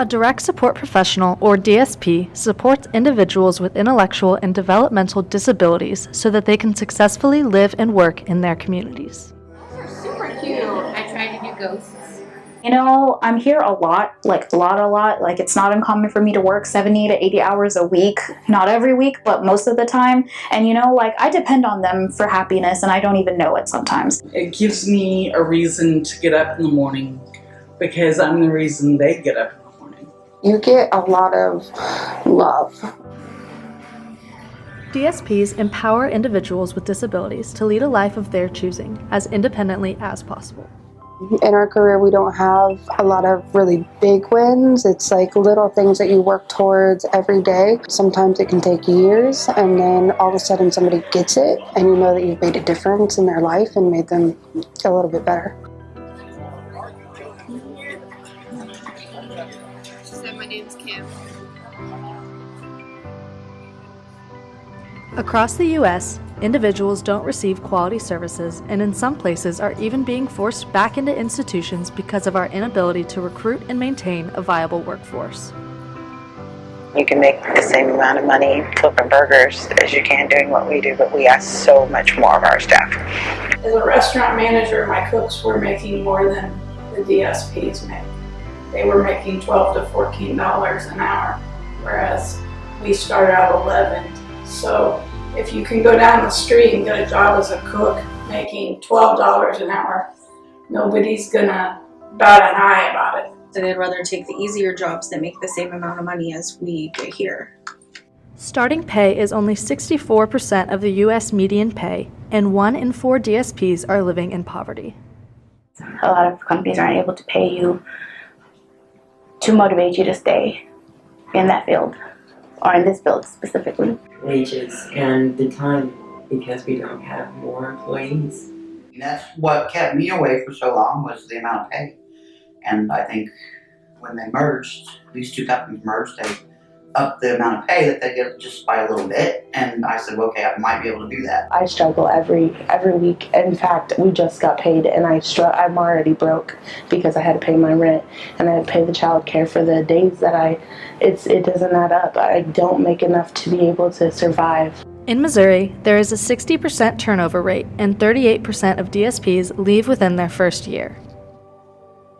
A direct support professional, or DSP, supports individuals with intellectual and developmental disabilities so that they can successfully live and work in their communities. Those are super cute. I tried to do ghosts. You know, I'm here a lot. Like, it's not uncommon for me to work 70 to 80 hours a week. Not every week, but most of the time. And, you know, like, I depend on them for happiness, and I don't even know it sometimes. It gives me a reason to get up in the morning because I'm the reason they get up in the morning. You get a lot of love. DSPs empower individuals with disabilities to lead a life of their choosing as independently as possible. In our career, we don't have a lot of really big wins. It's like little things that you work towards every day. Sometimes it can take years, and then all of a sudden somebody gets it, and you know that you've made a difference in their life and made them a little bit better. She said my name's Kim. Across the U.S., individuals don't receive quality services, and in some places are even being forced back into institutions because of our inability to recruit and maintain a viable workforce. You can make the same amount of money flipping burgers as you can doing what we do, but we ask so much more of our staff. As a restaurant manager, my cooks were making more than the DSPs make. They were making $12 to $14 an hour, whereas we start out 11. So if you can go down the street and get a job as a cook making $12 an hour, nobody's gonna bat an eye about it. So they'd rather take the easier jobs that make the same amount of money as we get here. Starting pay is only 64% of the U.S. median pay, and 1 in 4 DSPs are living in poverty. A lot of companies aren't able to pay you to motivate you to stay in that field, or in this field specifically. Wages and the time, because we don't have more employees. And that's what kept me away for so long, was the amount of pay. And I think when they merged, these two companies merged, they upped the amount of pay that they get just by a little bit. And I said, well, okay, I might be able to do that. I struggle every week. In fact, we just got paid, and I'm already broke because I had to pay my rent and I had to pay the child care for the days that it doesn't add up. I don't make enough to be able to survive. In Missouri, there is a 60% turnover rate, and 38% of DSPs leave within their first year.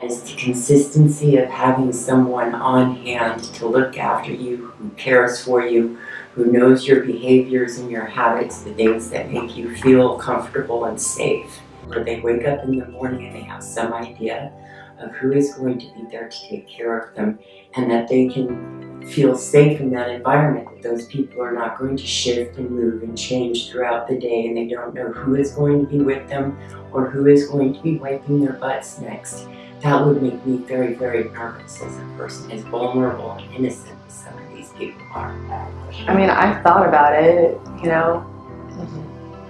It's the consistency of having someone on hand to look after you, who cares for you, who knows your behaviors and your habits, the things that make you feel comfortable and safe. Where they wake up in the morning and they have some idea of who is going to be there to take care of them, and that they can feel safe in that environment, that those people are not going to shift and move and change throughout the day, and they don't know who is going to be with them or who is going to be wiping their butts next. That would make me very, very nervous as a person as vulnerable and innocent as some of these people are. I mean, I've thought about it, you know,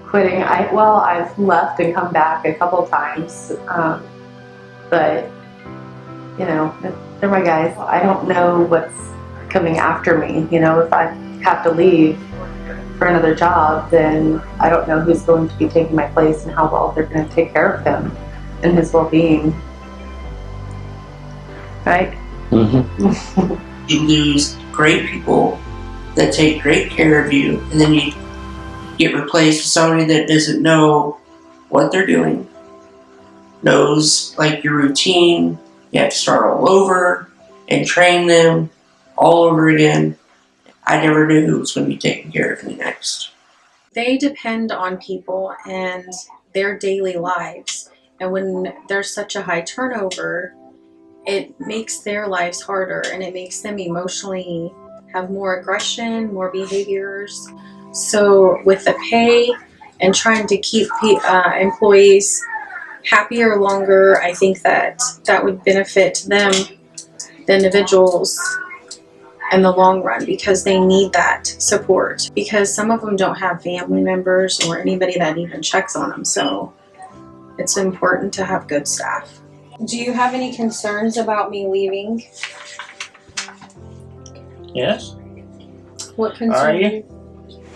quitting. I've left and come back a couple times, but, you know, they're my guys. I don't know what's coming after me. You know, if I have to leave for another job, then I don't know who's going to be taking my place and how well they're going to take care of him and his well-being. Right? Mm-hmm. You lose great people that take great care of you, and then you get replaced with somebody that doesn't know what they're doing, knows like your routine. You have to start all over and train them all over again. I never knew who was going to be taking care of me next. They depend on people and their daily lives, and when there's such a high turnover, it makes their lives harder, and it makes them emotionally have more aggression, more behaviors. So with the pay and trying to keep employees happier longer, I think that would benefit them, the individuals, in the long run, because they need that support, because some of them don't have family members or anybody that even checks on them. So it's important to have good staff. Do you have any concerns about me leaving? Yes. What concern? Are you?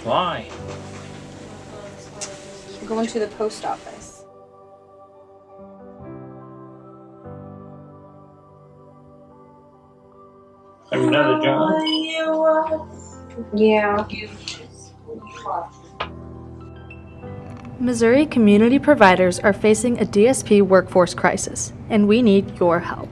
Why? Going to the post office. Another job? Yeah. Missouri community providers are facing a DSP workforce crisis, and we need your help.